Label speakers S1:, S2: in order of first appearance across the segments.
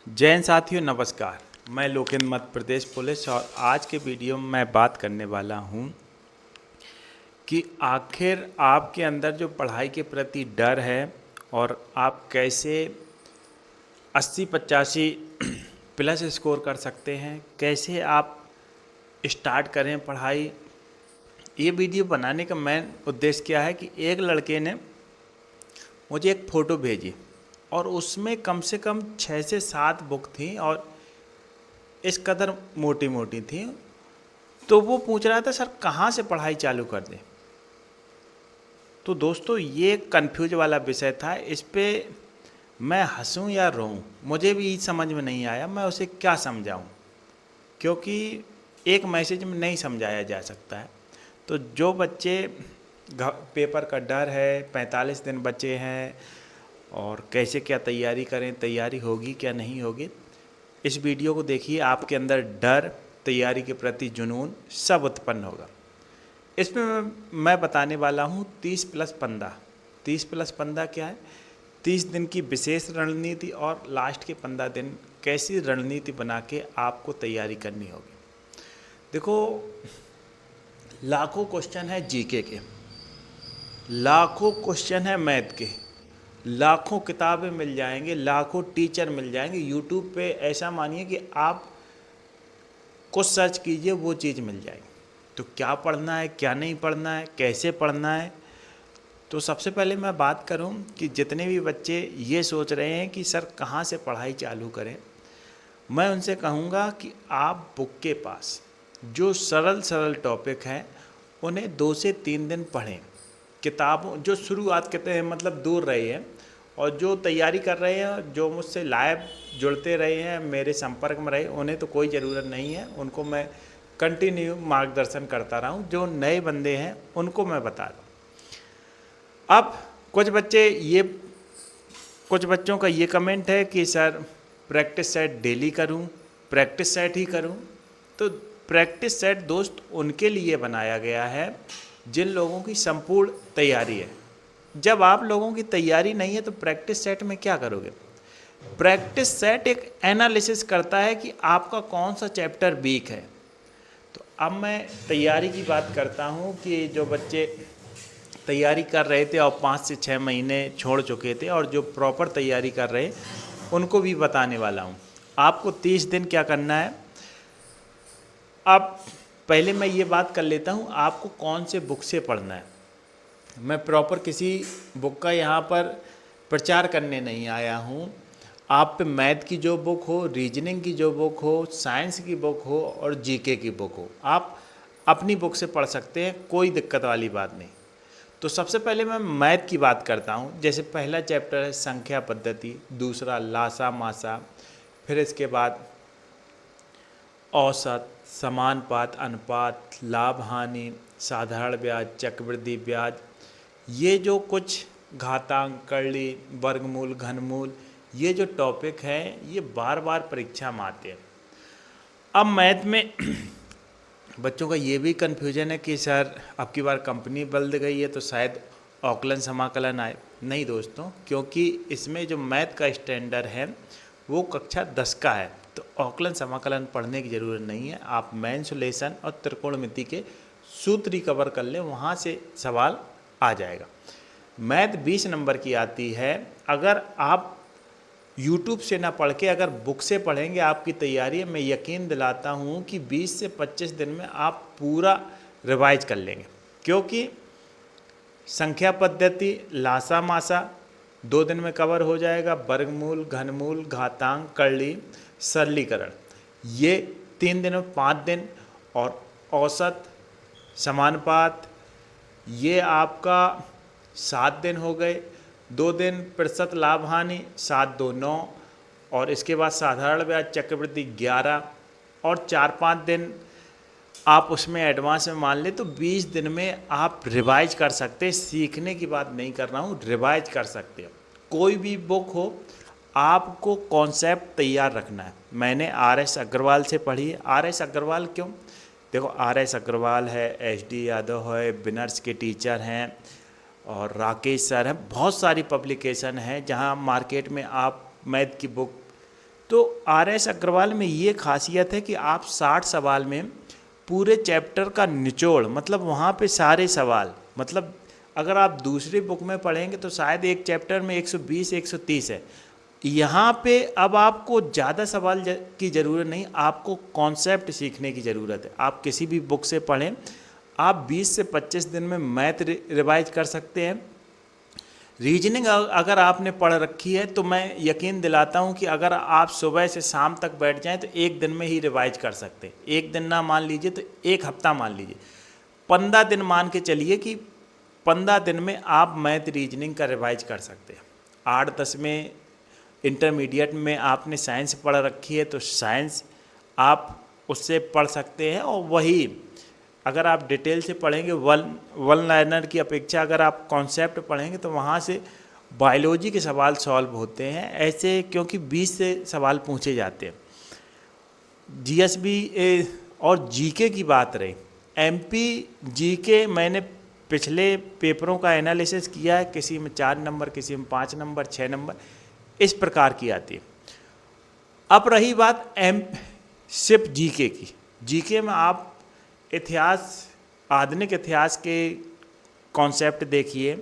S1: जैन साथियों नमस्कार। मैं लोकेंद्र मध्य प्रदेश पुलिस और आज के वीडियो में मैं बात करने वाला हूं कि आखिर आपके अंदर जो पढ़ाई के प्रति डर है और आप कैसे 80-85 प्लस स्कोर कर सकते हैं, कैसे आप स्टार्ट करें पढ़ाई। ये वीडियो बनाने का मेन उद्देश्य क्या है कि एक लड़के ने मुझे एक फ़ोटो भेजी और उसमें कम से कम 6 से 7 बुक थी और इस कदर मोटी मोटी थी। तो वो पूछ रहा था सर कहाँ से पढ़ाई चालू कर दें। तो दोस्तों ये कंफ्यूज वाला विषय था, इस पे मैं हंसूं या रोऊं मुझे भी समझ में नहीं आया। मैं उसे क्या समझाऊं, क्योंकि एक मैसेज में नहीं समझाया जा सकता है। तो जो बच्चे पेपर का डर है, 45 दिन बचे हैं और कैसे क्या तैयारी करें, तैयारी होगी क्या नहीं होगी, इस वीडियो को देखिए। आपके अंदर डर, तैयारी के प्रति जुनून सब उत्पन्न होगा। इसमें मैं बताने वाला हूँ 30+15। 30+15 क्या है? 30 दिन की विशेष रणनीति और लास्ट के 15 दिन कैसी रणनीति बना के आपको तैयारी करनी होगी। देखो, लाखों क्वेश्चन है जीके के, लाखों क्वेश्चन है मैथ के, लाखों किताबें मिल जाएंगे, लाखों टीचर मिल जाएंगे यूट्यूब पे। ऐसा मानिए कि आप कुछ सर्च कीजिए वो चीज़ मिल जाएगी। तो क्या पढ़ना है, क्या नहीं पढ़ना है, कैसे पढ़ना है। तो सबसे पहले मैं बात करूं कि जितने भी बच्चे ये सोच रहे हैं कि सर कहाँ से पढ़ाई चालू करें, मैं उनसे कहूँगा कि आप बुक के पास जो सरल सरल टॉपिक हैं उन्हें 2 से 3 दिन पढ़ें। किताबों जो शुरुआत करते हैं मतलब दूर रहे हैं, और जो तैयारी कर रहे हैं, जो मुझसे लाइव जुड़ते रहे हैं, मेरे संपर्क में रहे, उन्हें तो कोई ज़रूरत नहीं है, उनको मैं कंटिन्यू मार्गदर्शन करता रहा हूँ। जो नए बंदे हैं उनको मैं बता रहा हूँ। अब कुछ बच्चों का ये कमेंट है कि सर प्रैक्टिस सेट डेली करूं, प्रैक्टिस सेट ही करूं। तो प्रैक्टिस सेट दोस्त उनके लिए बनाया गया है जिन लोगों की संपूर्ण तैयारी है। जब आप लोगों की तैयारी नहीं है तो प्रैक्टिस सेट में क्या करोगे? प्रैक्टिस सेट एक एनालिसिस करता है कि आपका कौन सा चैप्टर वीक है। तो अब मैं तैयारी की बात करता हूँ कि जो बच्चे तैयारी कर रहे थे और 5 से 6 महीने छोड़ चुके थे और जो प्रॉपर तैयारी कर रहे उनको भी बताने वाला हूँ। आपको 30 दिन क्या करना है। अब पहले मैं ये बात कर लेता हूँ आपको कौन से बुक से पढ़ना है। मैं प्रॉपर किसी बुक का यहाँ पर प्रचार करने नहीं आया हूँ। आप पे मैथ की जो बुक हो, रीजनिंग की जो बुक हो, साइंस की बुक हो और जीके की बुक हो, आप अपनी बुक से पढ़ सकते हैं, कोई दिक्कत वाली बात नहीं। तो सबसे पहले मैं मैथ की बात करता हूँ। जैसे पहला चैप्टर है संख्या पद्धति, दूसरा लासा मासा, फिर इसके बाद औसत, समानुपात, अनुपात, लाभ हानि, साधारण ब्याज, चक्रवृद्धि ब्याज, ये जो कुछ घातांक, कड़ी, वर्गमूल, घनमूल, ये जो टॉपिक हैं ये बार बार परीक्षा में आते हैं। अब मैथ में बच्चों का ये भी कन्फ्यूजन है कि सर अब की बार कंपनी बदल गई है तो शायद औकलन समाकलन आए। नहीं दोस्तों, क्योंकि इसमें जो मैथ का स्टैंडर्ड है वो कक्षा 10 का है, तो औकलन समाकलन पढ़ने की ज़रूरत नहीं है। आप मेंसुलेशन और त्रिकोणमिति के सूत्र रिकवर कर लें, वहाँ से सवाल आ जाएगा। मैथ 20 नंबर की आती है। अगर आप यूट्यूब से ना पढ़ के अगर बुक से पढ़ेंगे आपकी तैयारी, मैं यकीन दिलाता हूँ कि 20 से 25 दिन में आप पूरा रिवाइज कर लेंगे। क्योंकि संख्या पद्धति, लासा मासा 2 दिन में कवर हो जाएगा, वर्गमूल, घनमूल, घातांक, कड़ी, सरलीकरण ये 3 दिन में 5 दिन, और औसत, समानुपात ये आपका 7 दिन हो गए। 2 दिन प्रतिशत लाभ हानि, 7 2 9, और इसके बाद साधारण ब्याज, चक्रवृद्धि 11, और 4-5 दिन आप उसमें एडवांस में मान ले तो 20 दिन में आप रिवाइज कर सकते हैं। सीखने की बात नहीं कर रहा हूँ, रिवाइज कर सकते हो। कोई भी बुक हो, आपको कॉन्सेप्ट तैयार रखना है। मैंने आर.एस. अग्रवाल से पढ़ी है। आर.एस. अग्रवाल क्यों? देखो, आर.एस. अग्रवाल है, एच.डी. यादव है, बिनर्स के टीचर हैं और राकेश सर हैं। बहुत सारी पब्लिकेशन हैं जहाँ मार्केट में आप मैथ की बुक तो RS अग्रवाल में ये खासियत है कि आप 60 सवाल में पूरे चैप्टर का निचोड़, मतलब वहाँ पे सारे सवाल, मतलब अगर आप दूसरी बुक में पढ़ेंगे तो शायद एक चैप्टर में 120 130 है, यहाँ पे अब आपको ज़्यादा सवाल की ज़रूरत नहीं, आपको कॉन्सेप्ट सीखने की ज़रूरत है। आप किसी भी बुक से पढ़ें, आप 20 से 25 दिन में मैथ रिवाइज कर सकते हैं। रीजनिंग अगर आपने पढ़ रखी है तो मैं यकीन दिलाता हूँ कि अगर आप सुबह से शाम तक बैठ जाएं तो एक दिन में ही रिवाइज कर सकते हैं। एक दिन ना मान लीजिए तो एक हफ्ता मान लीजिए, 15 दिन मान के चलिए कि 15 दिन में आप मैथ रीजनिंग का रिवाइज कर सकते हैं। 8-10 में इंटरमीडिएट में आपने साइंस पढ़ रखी है तो साइंस आप उससे पढ़ सकते हैं, और वही अगर आप डिटेल से पढ़ेंगे वन लाइनर की अपेक्षा अगर आप कॉन्सेप्ट पढ़ेंगे तो वहाँ से बायोलॉजी के सवाल सॉल्व होते हैं ऐसे, क्योंकि 20 से सवाल पूछे जाते हैं। जीएसबी और जीके की बात रही, एमपी जीके मैंने पिछले पेपरों का एनालिसिस किया है, किसी में 4 नंबर, किसी में 5 नंबर, 6 नंबर, इस प्रकार की आती है। अब रही बात सिर्फ जीके की, जीके में आप इतिहास, आधुनिक इतिहास के कॉन्सेप्ट देखिए।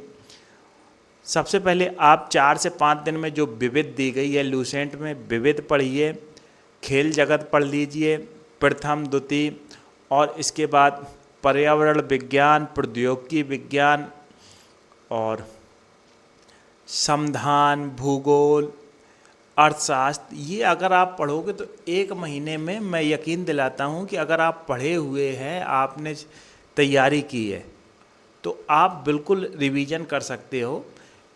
S1: सबसे पहले आप 4 से 5 दिन में जो विविध दी गई है लूसेंट में, विविध पढ़िए, खेल जगत पढ़ लीजिए, प्रथम द्वितीय, और इसके बाद पर्यावरण विज्ञान, प्रौद्योगिकी विज्ञान और संविधान, भूगोल, अर्थशास्त्र, ये अगर आप पढ़ोगे तो एक महीने में मैं यकीन दिलाता हूँ कि अगर आप पढ़े हुए हैं, आपने तैयारी की है, तो आप बिल्कुल रिवीजन कर सकते हो।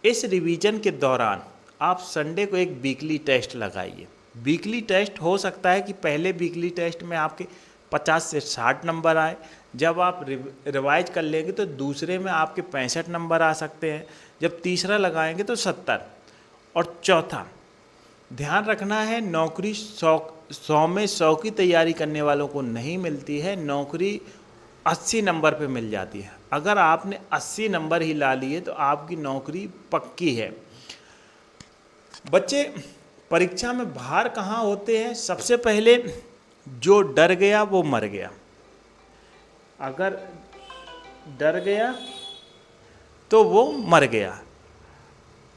S1: इस रिवीजन के दौरान आप संडे को एक वीकली टेस्ट लगाइए। वीकली टेस्ट हो सकता है कि पहले वीकली टेस्ट में आपके 50 से 60 नंबर आए, जब आप रिवाइज कर लेंगे तो दूसरे में आपके 65 नंबर आ सकते हैं, जब तीसरा लगाएंगे तो 70। और चौथा, ध्यान रखना है, नौकरी 100 में 100 की तैयारी करने वालों को नहीं मिलती है, नौकरी 80 नंबर पे मिल जाती है। अगर आपने 80 नंबर ही ला लिए तो आपकी नौकरी पक्की है। बच्चे, परीक्षा में भार कहाँ होते हैं? सबसे पहले जो डर गया वो मर गया। अगर डर गया तो वो मर गया।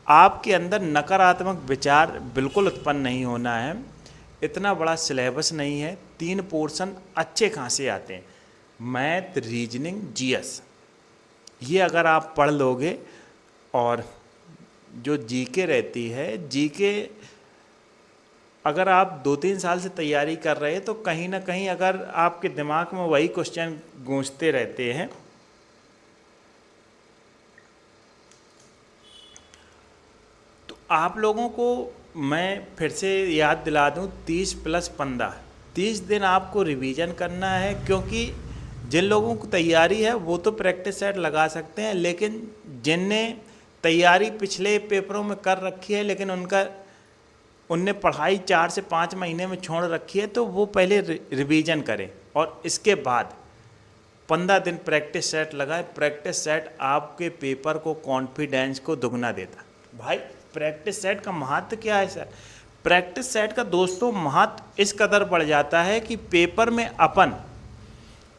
S1: आपके अंदर नकारात्मक विचार बिल्कुल उत्पन्न नहीं होना है। इतना बड़ा सिलेबस नहीं है, 3 पोर्शन अच्छे खासे आते हैं, मैथ, रीजनिंग, जीएस। ये अगर आप पढ़ लोगे, और जो जीके रहती है, जीके अगर आप 2-3 साल से तैयारी कर रहे हैं तो कहीं ना कहीं अगर आपके दिमाग में वही क्वेश्चन गूंजते रहते हैं तो आप लोगों को मैं फिर से याद दिला दूं, 30 + 15, 30 दिन आपको रिवीजन करना है। क्योंकि जिन लोगों को तैयारी है वो तो प्रैक्टिस सेट लगा सकते हैं, लेकिन जिनने तैयारी पिछले पेपरों में कर रखी है लेकिन उनने पढ़ाई 4 से 5 महीने में छोड़ रखी है, तो वो पहले रिवीजन करें और इसके बाद 15 दिन प्रैक्टिस सेट लगाएं। प्रैक्टिस सेट आपके पेपर को, कॉन्फिडेंस को दुगना देता। भाई, प्रैक्टिस सेट का महत्व क्या है सर? प्रैक्टिस सेट का दोस्तों महत्व इस कदर बढ़ जाता है कि पेपर में अपन,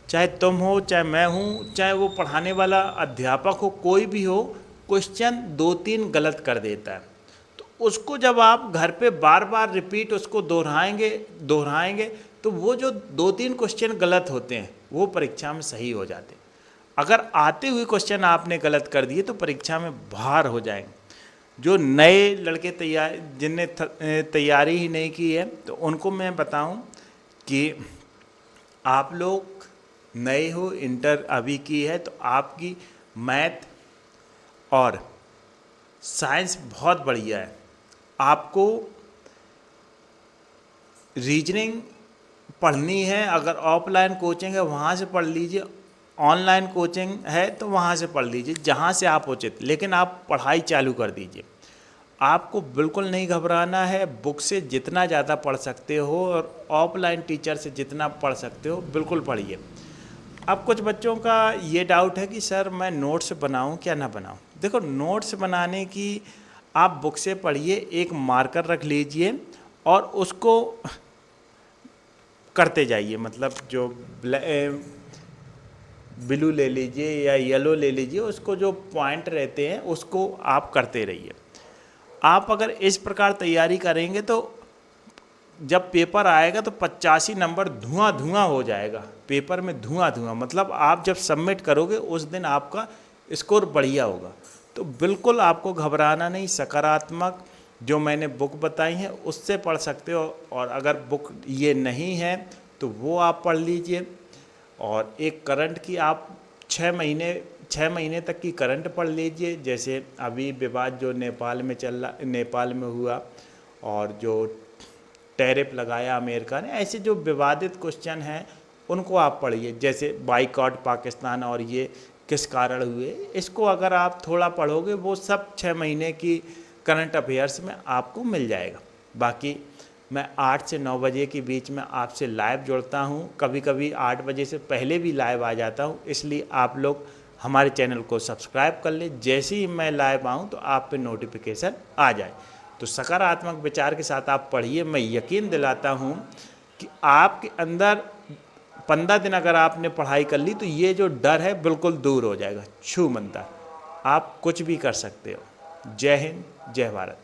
S1: चाहे तुम हो, चाहे मैं हूँ, चाहे वो पढ़ाने वाला अध्यापक हो, कोई भी हो, क्वेश्चन 2-3 गलत कर देता है, तो उसको जब आप घर पे बार बार रिपीट उसको दोहराएंगे तो वो जो 2-3 क्वेश्चन गलत होते हैं वो परीक्षा में सही हो जाते हैं। अगर आते हुए क्वेश्चन आपने गलत कर दिए तो परीक्षा में भार हो जाएंगे। जो नए लड़के जिनने तैयारी ही नहीं की है तो उनको मैं बताऊं कि आप लोग नए हो, इंटर अभी की है, तो आपकी मैथ और साइंस बहुत बढ़िया है। आपको रीजनिंग पढ़नी है, अगर ऑफलाइन कोचिंग है वहाँ से पढ़ लीजिए, ऑनलाइन कोचिंग है तो वहाँ से पढ़ लीजिए, जहाँ से आप उचित, लेकिन आप पढ़ाई चालू कर दीजिए। आपको बिल्कुल नहीं घबराना है, बुक से जितना ज़्यादा पढ़ सकते हो और ऑफलाइन टीचर से जितना पढ़ सकते हो बिल्कुल पढ़िए। अब कुछ बच्चों का ये डाउट है कि सर मैं नोट्स बनाऊं क्या ना बनाऊं। देखो, नोट्स बनाने की आप बुक से पढ़िए, एक मार्कर रख लीजिए और उसको करते जाइए। मतलब जो ब्लू ले लीजिए या येलो ले लीजिए, उसको जो पॉइंट रहते हैं उसको आप करते रहिए। आप अगर इस प्रकार तैयारी करेंगे तो जब पेपर आएगा तो 85 नंबर धुआं धुआं हो जाएगा, पेपर में धुआं धुआं। मतलब आप जब सबमिट करोगे उस दिन आपका स्कोर बढ़िया होगा। तो बिल्कुल आपको घबराना नहीं, सकारात्मक जो मैंने बुक बताई हैं उससे पढ़ सकते हो। और अगर बुक ये नहीं है तो वो आप पढ़ लीजिए। और एक करंट की आप 6 महीने तक की करंट पढ़ लीजिए। जैसे अभी विवाद जो नेपाल में हुआ, और जो टैरिफ लगाया अमेरिका ने, ऐसे जो विवादित क्वेश्चन हैं उनको आप पढ़िए। जैसे बाइकॉट पाकिस्तान और ये किस कारण हुए, इसको अगर आप थोड़ा पढ़ोगे वो सब 6 महीने की करंट अफेयर्स में आपको मिल जाएगा। बाकी मैं 8 से 9 बजे के बीच में आपसे लाइव जुड़ता हूँ, कभी कभी 8 बजे से पहले भी लाइव आ जाता हूँ। इसलिए आप लोग हमारे चैनल को सब्सक्राइब कर ले, जैसे ही मैं लाइव आऊँ तो आप पे नोटिफिकेशन आ जाए। तो सकारात्मक विचार के साथ आप पढ़िए। मैं यकीन दिलाता हूँ कि आपके अंदर 15 दिन अगर आपने पढ़ाई कर ली तो ये जो डर है बिल्कुल दूर हो जाएगा। छू मंतर, आप कुछ भी कर सकते हो। जय हिंद, जय भारत।